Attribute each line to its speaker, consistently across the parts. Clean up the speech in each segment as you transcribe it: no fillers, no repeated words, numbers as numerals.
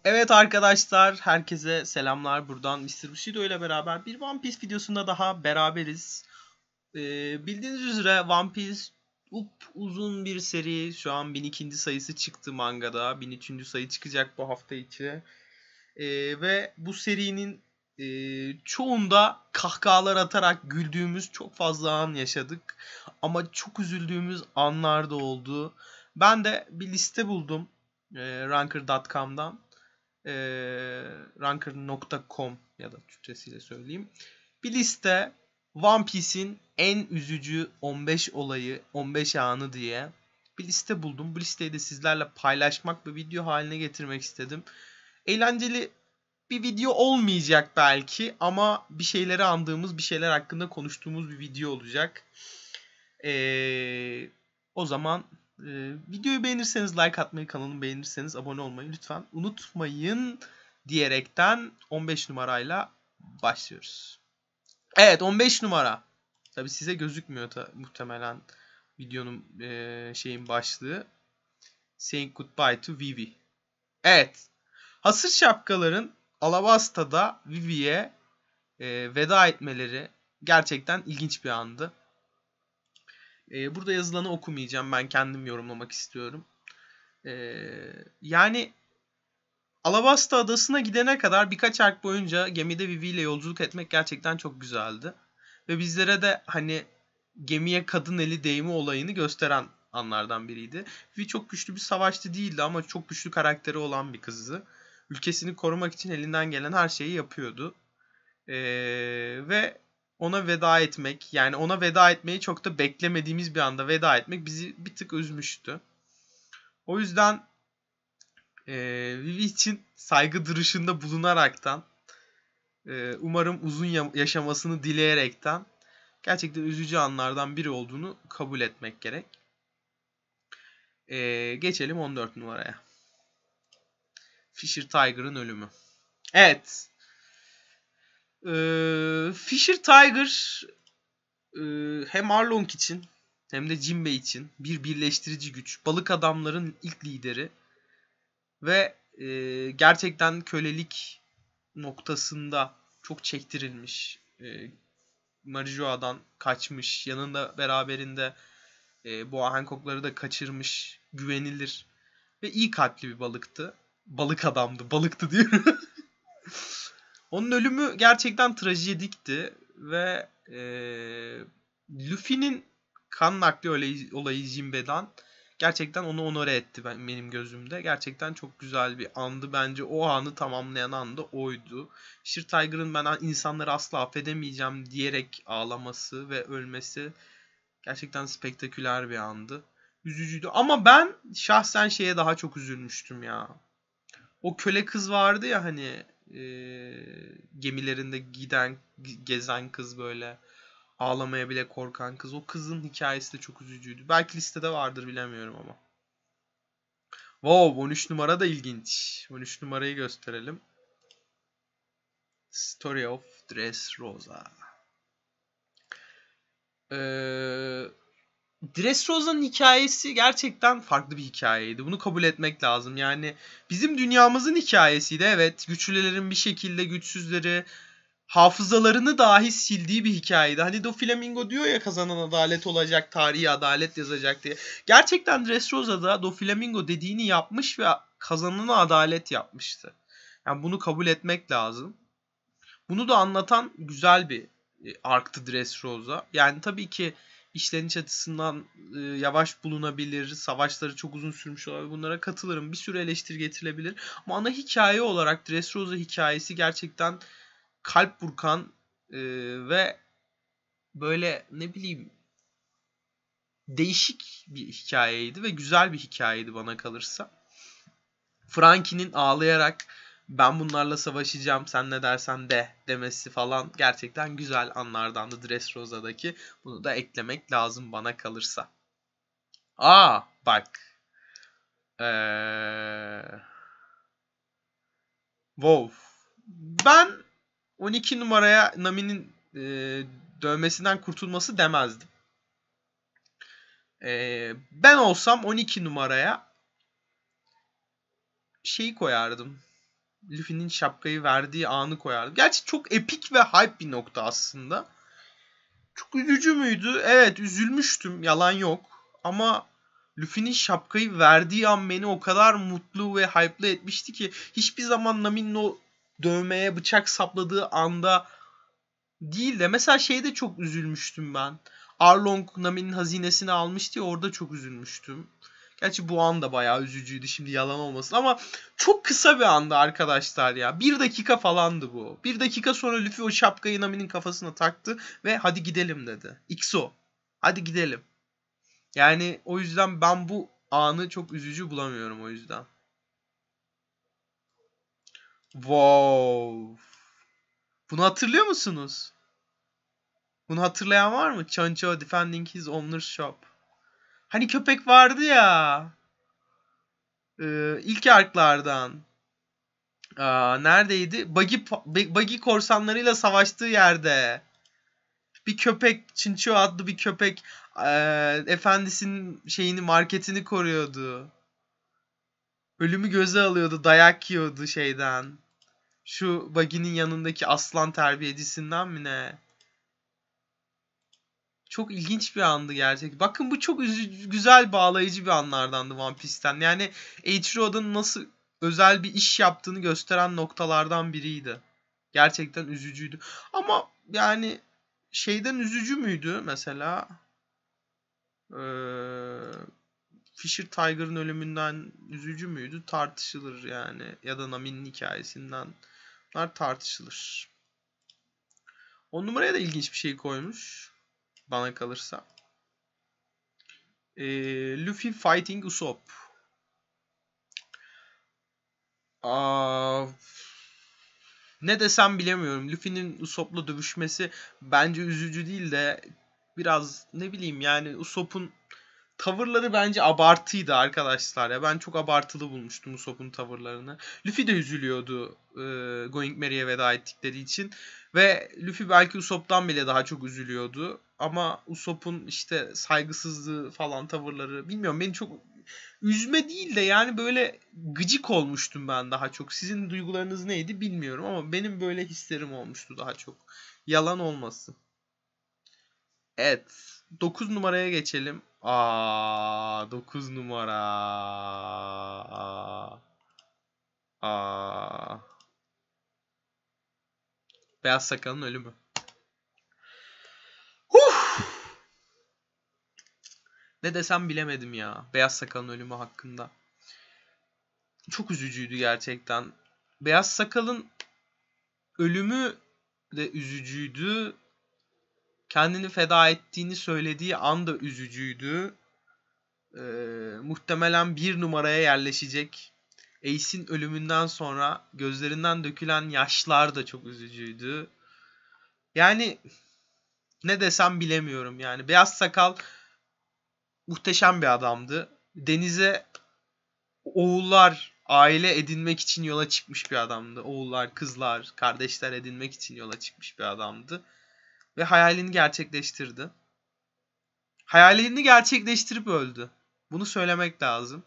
Speaker 1: Evet arkadaşlar, herkese selamlar. Buradan Mr. Bushido ile beraber bir One Piece videosunda daha beraberiz. Bildiğiniz üzere One Piece uzun bir seri. Şu an 1002. sayısı çıktı mangada. 1003. sayı çıkacak bu hafta içi. Ve bu serinin çoğunda kahkahalar atarak güldüğümüz çok fazla an yaşadık. Ama çok üzüldüğümüz anlar da oldu. Ben de bir liste buldum Ranker.com'dan. Ranker.com ya da Türkçesiyle söyleyeyim. Bir liste One Piece'in en üzücü 15 olayı, 15 anı diye bir liste buldum. Bu listeyi de sizlerle paylaşmak ve video haline getirmek istedim. Eğlenceli bir video olmayacak belki ama bir şeyleri andığımız, bir şeyler hakkında konuştuğumuz bir video olacak. O zaman videoyu beğenirseniz like atmayı, kanalımı beğenirseniz abone olmayı lütfen unutmayın diyerekten 15 numarayla başlıyoruz. Evet, 15 numara. Tabii size gözükmüyor muhtemelen videonun şeyin başlığı. Saying Goodbye to Vivi. Evet. Hasır şapkaların Alabasta'da Vivi'ye veda etmeleri gerçekten ilginç bir andı. Burada yazılanı okumayacağım. Ben kendim yorumlamak istiyorum. Yani Alabasta adasına gidene kadar birkaç ark boyunca gemide Vivi ile yolculuk etmek gerçekten çok güzeldi. Ve bizlere de hani gemiye kadın eli değme olayını gösteren anlardan biriydi. Vivi çok güçlü bir savaşçı değildi ama çok güçlü karakteri olan bir kızdı. Ülkesini korumak için elinden gelen her şeyi yapıyordu. Ve ona veda etmek, yani ona veda etmeyi çok da beklemediğimiz bir anda veda etmek bizi bir tık üzmüştü. O yüzden Vivi için saygı duruşunda bulunaraktan, umarım uzun yaşamasını dileyerekten gerçekten üzücü anlardan biri olduğunu kabul etmek gerek. Geçelim 14 numaraya. Fisher Tiger'ın ölümü. Evet. Fisher Tiger hem Arlong için hem de Jinbei için bir birleştirici güç. Balık adamların ilk lideri ve gerçekten kölelik noktasında çok çektirilmiş. Marijoa'dan kaçmış. Yanında beraberinde Boğa Hancock'ları da kaçırmış. Güvenilir ve iyi kalpli bir balıktı. Balık adamdı. Balıktı diyorum. Onun ölümü gerçekten trajedikti ve Luffy'nin kan nakli olayı Jinbe'den gerçekten onu onore etti benim gözümde. Gerçekten çok güzel bir andı. Bence o anı tamamlayan an da oydu. Sheer Tiger'ın ben insanları asla affedemeyeceğim diyerek ağlaması ve ölmesi gerçekten spektaküler bir andı. Üzücüydü. Ama ben şahsen şeye daha çok üzülmüştüm ya. O köle kız vardı ya hani gemilerinde gezen kız böyle ağlamaya bile korkan kız. O kızın hikayesi de çok üzücüydü. Belki listede vardır bilemiyorum ama. Wow, 13 numara da ilginç. 13 numarayı gösterelim. Story of Dressrosa. Dressrosa'nın hikayesi gerçekten farklı bir hikayeydi. Bunu kabul etmek lazım. Yani bizim dünyamızın hikayesiydi. Evet, güçlülerin bir şekilde güçsüzleri hafızalarını dahi sildiği bir hikayeydi. Hani Doflamingo diyor ya kazanan adalet olacak, tarihi adalet yazacak diye. Gerçekten Dressrosa'da Doflamingo dediğini yapmış ve kazanana adalet yapmıştı. Yani bunu kabul etmek lazım. Bunu da anlatan güzel bir arktı Dressrosa. Yani tabii ki işleniş açısından yavaş bulunabilir. Savaşları çok uzun sürmüş olabilir. Bunlara katılırım. Bir sürü eleştiri getirilebilir. Ama ana hikaye olarak Dressrosa hikayesi gerçekten kalp burkan ve böyle ne bileyim değişik bir hikayeydi ve güzel bir hikayeydi bana kalırsa. Frankie'nin ağlayarak ben bunlarla savaşacağım sen ne dersen de demesi falan gerçekten güzel anlardandı Dressrosa'daki. Bunu da eklemek lazım bana kalırsa. Bak. Ee... Wow. Ben 12 numaraya Nami'nin dövmesinden kurtulması demezdim. Ben olsam 12 numaraya şeyi koyardım. Luffy'nin şapkayı verdiği anı koyardım. Gerçi çok epik ve hype bir nokta aslında. Çok üzücü müydü? Evet, üzülmüştüm. Yalan yok. Ama Luffy'nin şapkayı verdiği an beni o kadar mutlu ve hype'lı etmişti ki hiçbir zaman Nami'nin o dövmeye bıçak sapladığı anda değil de mesela şeyde çok üzülmüştüm ben. Arlong Nami'nin hazinesini almıştı ya, orada çok üzülmüştüm. Gerçi bu an da bayağı üzücüydü, şimdi yalan olmasın ama çok kısa bir anda arkadaşlar ya. 1 dakika falandı bu. 1 dakika sonra Luffy o şapkayı Nami'nin kafasına taktı ve hadi gidelim dedi. XO. Hadi gidelim. Yani o yüzden ben bu anı çok üzücü bulamıyorum o yüzden. Wow. Bunu hatırlıyor musunuz? Bunu hatırlayan var mı? Choncho defending his owner's shop. Hani köpek vardı ya. İlk arklardan. Neredeydi? Buggy korsanlarıyla savaştığı yerde. Bir köpek, Chincho adlı bir köpek efendisinin marketini koruyordu. Ölümü göze alıyordu, dayak yiyordu şeyden. Şu Buggy'nin yanındaki aslan terbiyecisinden mi ne? Çok ilginç bir andı gerçekten. Bakın bu çok güzel, bağlayıcı bir anlardandı One Piece'ten. Yani Eiichiro Oda'nın nasıl özel bir iş yaptığını gösteren noktalardan biriydi. Gerçekten üzücüydü. Ama yani şeyden üzücü müydü mesela? Ee, Fisher Tiger'ın ölümünden üzücü müydü? Tartışılır yani. Ya da Nami'nin hikayesinden. Bunlar tartışılır. 10 numaraya da ilginç bir şey koymuş. Bana kalırsa. Luffy fighting Usopp. Aa, ne desem bilemiyorum. Luffy'nin Usopp'la dövüşmesi bence üzücü değil de biraz ne bileyim yani Usopp'un tavırları bence abartıydı arkadaşlar ya. Ben çok abartılı bulmuştum Usopp'un tavırlarını. Luffy de üzülüyordu Going Merry'e veda ettikleri için. Ve Luffy belki Usopp'tan bile daha çok üzülüyordu. Ama Usopp'un işte saygısızlığı falan tavırları bilmiyorum, beni çok üzme değil de yani böyle gıcık olmuştum ben daha çok. Sizin duygularınız neydi bilmiyorum ama benim böyle hislerim olmuştu daha çok. Yalan olmasın. Evet. 9 numaraya geçelim. 9 numara. Aa. Beyaz Sakal'ın ölümü. Huh! Ne desem bilemedim ya. Beyaz Sakal'ın ölümü hakkında. Çok üzücüydü gerçekten. Beyaz Sakal'ın ölümü de üzücüydü. Kendini feda ettiğini söylediği anda üzücüydü. Muhtemelen 1 numaraya yerleşecek. Ace'in ölümünden sonra gözlerinden dökülen yaşlar da çok üzücüydü. Yani ne desem bilemiyorum yani. Beyaz Sakal muhteşem bir adamdı. Denize oğullar, aile edinmek için yola çıkmış bir adamdı. Oğullar, kızlar, kardeşler edinmek için yola çıkmış bir adamdı. Ve hayalini gerçekleştirdi. Hayalini gerçekleştirip öldü. Bunu söylemek lazım.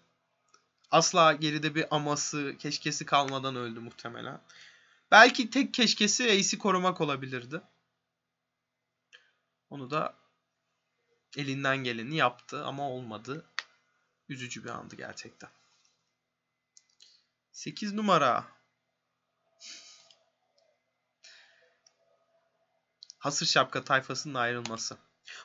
Speaker 1: Asla geride bir aması, keşkesi kalmadan öldü muhtemelen. Belki tek keşkesi Ace'i korumak olabilirdi. Onu da elinden geleni yaptı ama olmadı. Üzücü bir andı gerçekten. 8 numara. Hasır Şapka tayfasının ayrılması.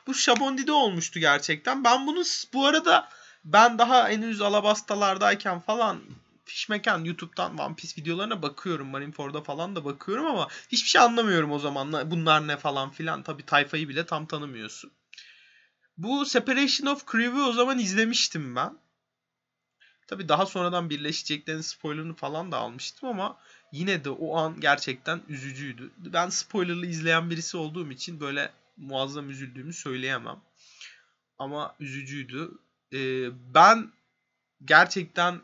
Speaker 1: Bu Şabondi'de olmuştu gerçekten. Ben bunu bu arada daha henüz Alabasta'lardayken falan Fishmekan YouTube'dan One Piece videolarına bakıyorum. Marineford'a falan da bakıyorum ama hiçbir şey anlamıyorum o zaman. Bunlar ne falan filan. Tabii tayfayı bile tam tanımıyorsun. Bu Separation of Crew'u o zaman izlemiştim ben. Tabii daha sonradan birleşeceklerin spoilerını falan da almıştım ama yine de o an gerçekten üzücüydü. Ben spoilerlı izleyen birisi olduğum için böyle muazzam üzüldüğümü söyleyemem. Ama üzücüydü. Ben gerçekten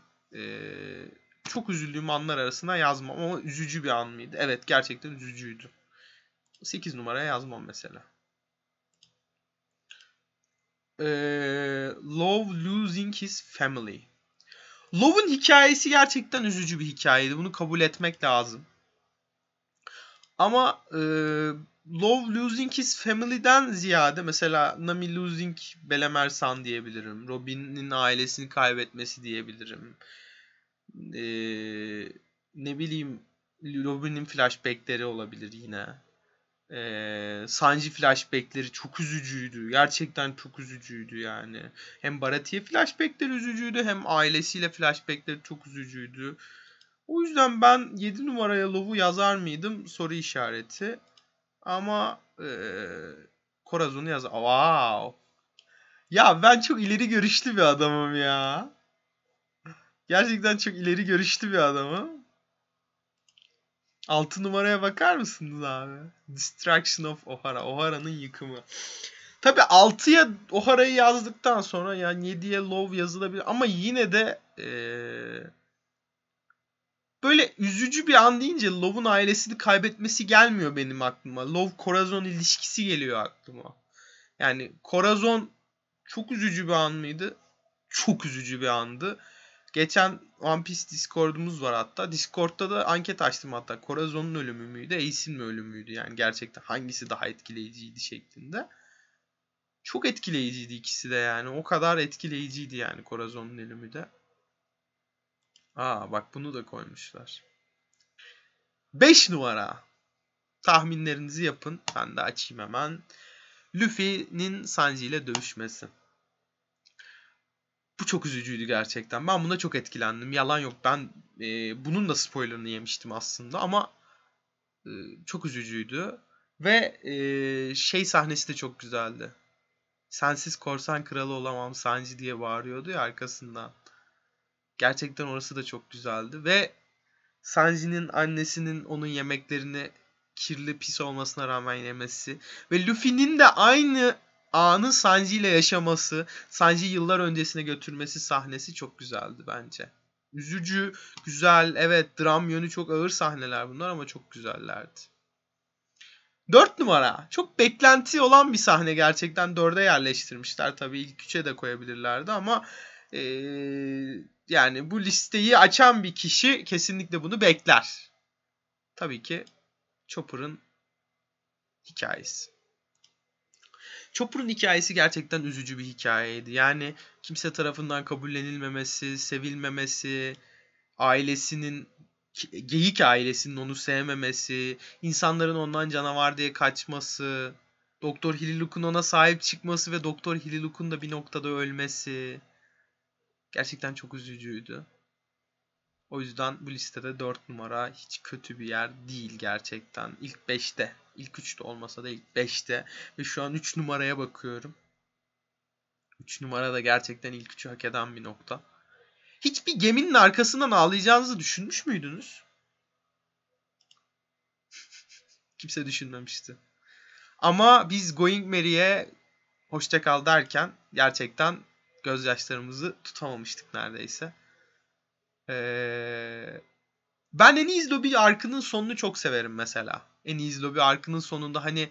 Speaker 1: çok üzüldüğüm anlar arasına yazmam ama üzücü bir an mıydı? Evet, gerçekten üzücüydü. 8 numaraya yazmam mesela. Love losing his family. Love'un hikayesi gerçekten üzücü bir hikayeydi. Bunu kabul etmek lazım. Ama Love losing his family'den ziyade mesela Nami losing Belemersan diyebilirim. Robin'in ailesini kaybetmesi diyebilirim. Ne bileyim, Robin'in flashbackleri olabilir yine. Sanji flashbackleri çok üzücüydü. Gerçekten çok üzücüydü yani. Hem Baratie flashbackleri üzücüydü, hem ailesiyle flashbackleri çok üzücüydü. O yüzden ben 7 numaraya Love'u yazar mıydım? Soru işareti. Ama Corazon'u yazar. Wow. Ya ben çok ileri görüşlü bir adamım ya. Gerçekten çok ileri görüşlü bir adamım. 6 numaraya bakar mısınız abi? Destruction of Ohara. Ohara'nın yıkımı. Tabi 6'ya Ohara'yı yazdıktan sonra yani 7'ye Love yazılabilir. Ama yine de böyle üzücü bir an deyince Love'un ailesini kaybetmesi gelmiyor benim aklıma. Love-Corazon ilişkisi geliyor aklıma. Yani Corazon çok üzücü bir an mıydı? Çok üzücü bir andı. Geçen One Piece Discord'umuz var hatta. Discord'da da anket açtım hatta. Corazon'un ölümü müydü, Ace'in mi ölümüydü? Yani gerçekten hangisi daha etkileyiciydi şeklinde. Çok etkileyiciydi ikisi de yani. O kadar etkileyiciydi yani Corazon'un ölümü de. Aa bak, bunu da koymuşlar. 5 numara. Tahminlerinizi yapın. Ben de açayım hemen. Luffy'nin Sanji ile dövüşmesi. Bu çok üzücüydü gerçekten. Ben buna çok etkilendim. Yalan yok. Ben bunun da spoilerını yemiştim aslında ama çok üzücüydü. Ve şey sahnesi de çok güzeldi. Sensiz korsan kralı olamam Sanji diye bağırıyordu ya arkasından. Gerçekten orası da çok güzeldi. Ve Sanji'nin annesinin onun yemeklerini kirli pis olmasına rağmen yemesi. Ve Luffy'nin de aynı anı Sanji ile yaşaması, Sanji'yi yıllar öncesine götürmesi sahnesi çok güzeldi bence. Üzücü, güzel, evet, dram yönü çok ağır sahneler bunlar ama çok güzellerdi. 4 numara. Çok beklenti olan bir sahne gerçekten. 4'e yerleştirmişler. Tabii ilk 3'e de koyabilirlerdi ama yani bu listeyi açan bir kişi kesinlikle bunu bekler. Tabii ki Chopper'ın hikayesi. Chopper'ın hikayesi gerçekten üzücü bir hikayeydi. Yani kimse tarafından kabullenilmemesi, sevilmemesi, ailesinin, geyik ailesinin onu sevmemesi, insanların ondan canavar diye kaçması, Doktor Hililuk'un ona sahip çıkması ve Doktor Hililuk'un da bir noktada ölmesi gerçekten çok üzücüydü. O yüzden bu listede 4 numara hiç kötü bir yer değil gerçekten. İlk 5'te. İlk 3'te olmasa da ilk 5'te. Ve şu an 3 numaraya bakıyorum. 3 numara da gerçekten ilk 3'ü hak eden bir nokta. Hiçbir geminin arkasından ağlayacağınızı düşünmüş müydünüz? Kimse düşünmemişti. Ama biz Going Merry'e hoşça kal derken gerçekten gözyaşlarımızı tutamamıştık neredeyse. Ben Enies Lobby arkının sonunu çok severim mesela. Enies Lobby arkının sonunda hani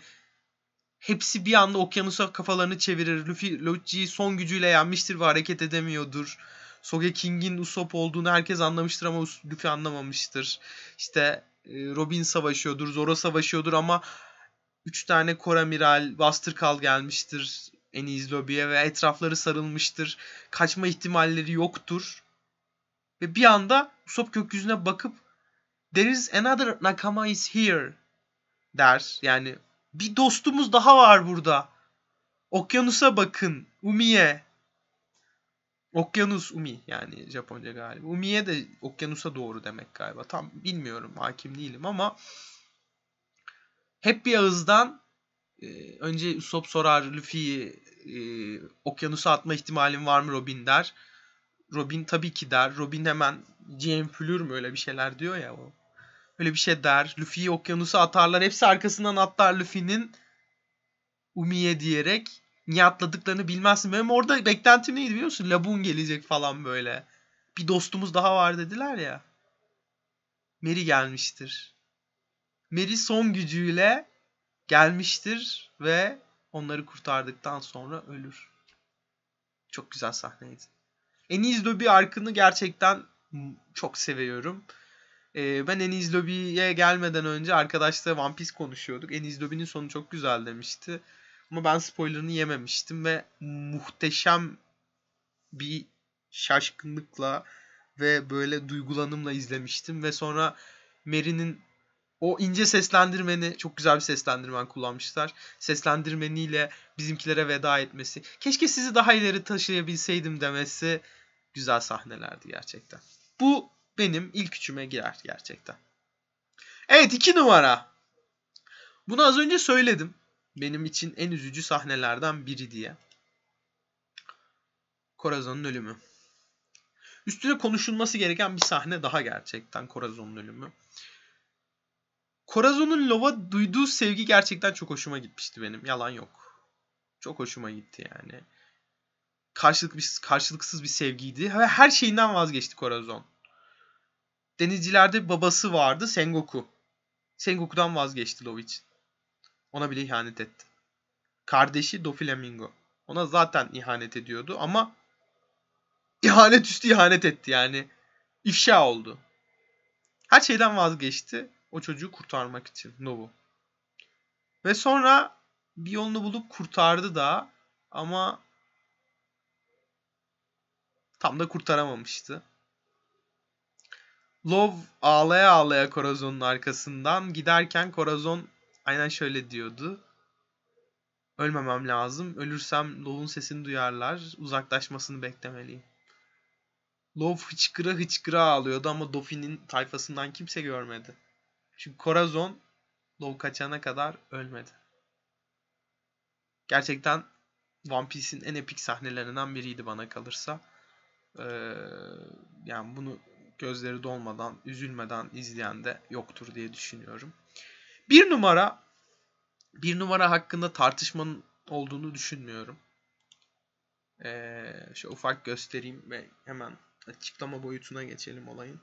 Speaker 1: hepsi bir anda okyanusa kafalarını çevirir. Luffy Luffy'yi son gücüyle yenmiştir ve hareket edemiyordur. Sogeking'in Usopp olduğunu herkes anlamıştır ama Luffy anlamamıştır. İşte Robin savaşıyordur, Zoro savaşıyordur ama 3 tane Koramiral, Buster Call gelmiştir Enies Lobby'ye ve etrafları sarılmıştır. Kaçma ihtimalleri yoktur. Ve bir anda Usopp gökyüzüne bakıp "There is another Nakama is here" der. Yani bir dostumuz daha var burada. Okyanusa bakın. Umi'ye. Okyanus Umi yani Japonca galiba. Umi'ye de okyanusa doğru demek galiba. Tam bilmiyorum, hakim değilim ama hep bir ağızdan önce Usopp sorar Luffy'yi, okyanusa atma ihtimalin var mı Robin der. Robin tabii ki der. Robin hemen GM Fleur mü öyle bir şeyler diyor ya o. Öyle bir şey der. Luffy'yi okyanusa atarlar. Hepsi arkasından atlar Luffy'nin. Umi'ye diyerek. Niye atladıklarını bilmezsin. Benim orada beklentim neydi biliyor musun? Laboon gelecek falan böyle. Bir dostumuz daha var dediler ya. Merry gelmiştir. Merry son gücüyle gelmiştir ve onları kurtardıktan sonra ölür. Çok güzel sahneydi. Enies Lobby arkını gerçekten çok seviyorum. Ben Enies Lobby'ye gelmeden önce arkadaşla One Piece konuşuyorduk. Enies Lobby'nin sonu çok güzel demişti. Ama ben spoilerını yememiştim ve muhteşem bir şaşkınlıkla ve böyle duygulanımla izlemiştim. Ve sonra Mary'nin o ince seslendirmeni, çok güzel bir seslendirmen kullanmışlar. Seslendirmeniyle bizimkilere veda etmesi. Keşke sizi daha ileri taşıyabilseydim demesi güzel sahnelerdi gerçekten. Bu benim ilk üçüme girer gerçekten. Evet, 2 numara. Bunu az önce söyledim. Benim için en üzücü sahnelerden biri diye. Corazon'un ölümü. Üstüne konuşulması gereken bir sahne daha gerçekten Corazon'un ölümü. Corazon'un Lova duyduğu sevgi gerçekten çok hoşuma gitmişti benim. Yalan yok. Çok hoşuma gitti yani. Karşılıksız bir sevgiydi ve her şeyinden vazgeçti Corazon. Denizcilerde babası vardı, Sengoku. Sengoku'dan vazgeçti Love için. Ona bile ihanet etti. Kardeşi Doflamingo. Ona zaten ihanet ediyordu ama ihanet üstü ihanet etti yani. İfşa oldu. Her şeyden vazgeçti o çocuğu kurtarmak için Love'u. Ve sonra bir yolunu bulup kurtardı da ama tam da kurtaramamıştı. Love ağlaya ağlaya Corazon'un arkasından giderken Corazon aynen şöyle diyordu. Ölmemem lazım. Ölürsem Love'un sesini duyarlar. Uzaklaşmasını beklemeliyim. Love hıçkıra hıçkıra ağlıyordu ama Doffy'nin tayfasından kimse görmedi. Çünkü Corazon Love kaçana kadar ölmedi. Gerçekten One Piece'in en epik sahnelerinden biriydi bana kalırsa. Yani bunu gözleri dolmadan, üzülmeden izleyen de yoktur diye düşünüyorum. Bir numara hakkında tartışmanın olduğunu düşünmüyorum. Şu ufak göstereyim ve hemen açıklama boyutuna geçelim olayın.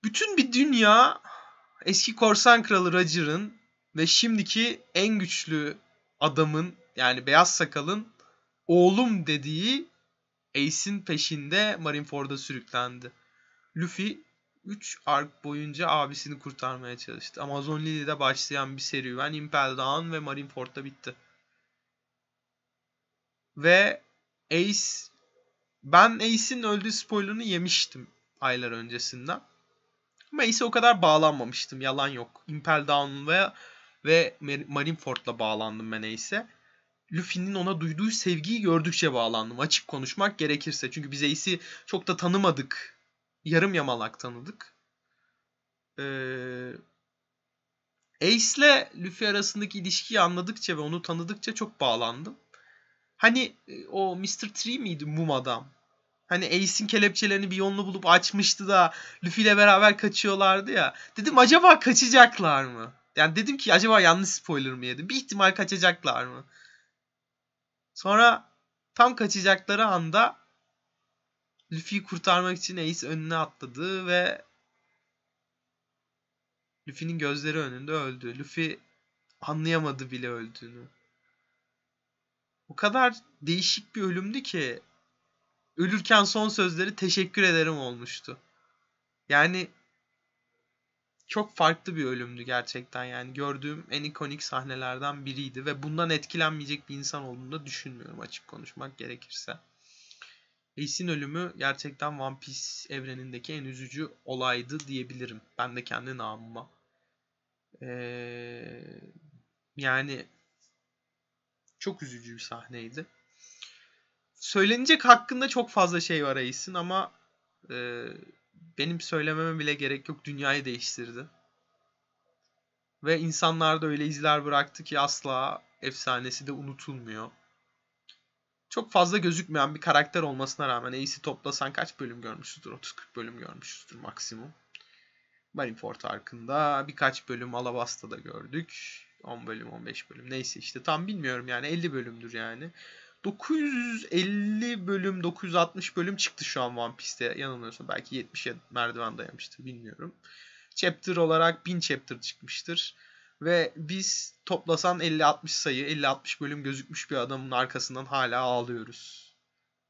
Speaker 1: Bütün bir dünya eski korsan kralı Roger'ın ve şimdiki en güçlü adamın yani beyaz sakalın oğlum dediği Ace'in peşinde Marineford'a sürüklendi. Luffy 3 ark boyunca abisini kurtarmaya çalıştı. Amazon Lily'de başlayan bir serüven Impel Down ve Marineford'da bitti. Ve ben Ace'in öldüğü spoilerını yemiştim aylar öncesinden. Ama Ace'e o kadar bağlanmamıştım. Yalan yok. Impel Down ve Marineford'la bağlandım ben Ace'e. Luffy'nin ona duyduğu sevgiyi gördükçe bağlandım. Açık konuşmak gerekirse. Çünkü biz Ace'i çok da tanımadık. Yarım yamalak tanıdık. Ace'le Luffy arasındaki ilişkiyi anladıkça ve onu tanıdıkça çok bağlandım. Hani o Mr. Tree miydi mum adam? Hani Ace'in kelepçelerini bir yolunu bulup açmıştı da Luffy ile beraber kaçıyorlardı ya. Dedim acaba kaçacaklar mı? Yani dedim ki acaba yanlış spoiler mı yedim? Bir ihtimal kaçacaklar mı? Sonra tam kaçacakları anda Luffy'yi kurtarmak için Ace önüne atladı ve Luffy'nin gözleri önünde öldü. Luffy anlayamadı bile öldüğünü. O kadar değişik bir ölümdü ki ölürken son sözleri teşekkür ederim olmuştu. Yani çok farklı bir ölümdü gerçekten yani gördüğüm en ikonik sahnelerden biriydi ve bundan etkilenmeyecek bir insan olduğunu da düşünmüyorum açık konuşmak gerekirse. Ace'in ölümü gerçekten One Piece evrenindeki en üzücü olaydı diyebilirim. Ben de kendi namıma. Yani çok üzücü bir sahneydi. Söylenecek hakkında çok fazla şey var Ace'in ama benim söylememe bile gerek yok. Dünyayı değiştirdi. Ve insanlarda öyle izler bıraktı ki asla efsanesi de unutulmuyor. Çok fazla gözükmeyen bir karakter olmasına rağmen Ace'i toplasan kaç bölüm görmüşüzdür? 30-40 bölüm görmüşüzdür maksimum. Marineford arkında birkaç bölüm Alabasta'da gördük. 10 bölüm 15 bölüm neyse işte tam bilmiyorum yani 50 bölümdür yani. 950 bölüm 960 bölüm çıktı şu an One Piece'te yanılmıyorsam belki 70'e merdiven dayamıştır bilmiyorum. Chapter olarak 1000 chapter çıkmıştır. Ve biz toplasan 50-60 sayı 50-60 bölüm gözükmüş bir adamın arkasından hala ağlıyoruz.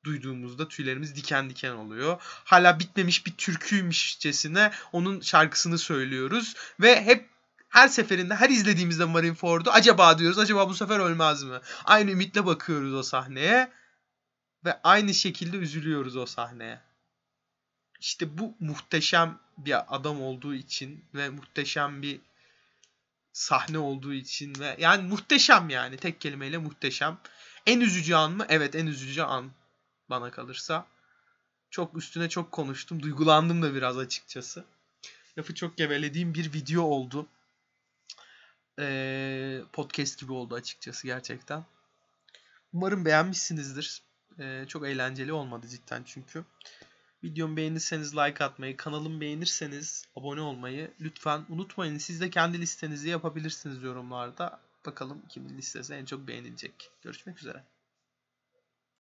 Speaker 1: duyduğumuzda tüylerimiz diken diken oluyor. Hala bitmemiş bir türküymüşçesine onun şarkısını söylüyoruz ve hep her seferinde, her izlediğimizde Marineford'u acaba diyoruz, acaba bu sefer ölmez mi? Aynı ümitle bakıyoruz o sahneye ve aynı şekilde üzülüyoruz o sahneye. İşte bu muhteşem bir adam olduğu için ve muhteşem bir sahne olduğu için ve yani muhteşem, yani tek kelimeyle muhteşem. En üzücü an mı? Evet, en üzücü an bana kalırsa. Çok üstüne çok konuştum. Duygulandım da biraz açıkçası. Lafı çok gevelediğim bir video oldu. Podcast gibi oldu açıkçası gerçekten. Umarım beğenmişsinizdir. Çok eğlenceli olmadı cidden çünkü. Videomu beğenirseniz like atmayı, kanalımı beğenirseniz abone olmayı lütfen unutmayın. Siz de kendi listenizi yapabilirsiniz yorumlarda. Bakalım kimin listesi en çok beğenilecek. Görüşmek üzere.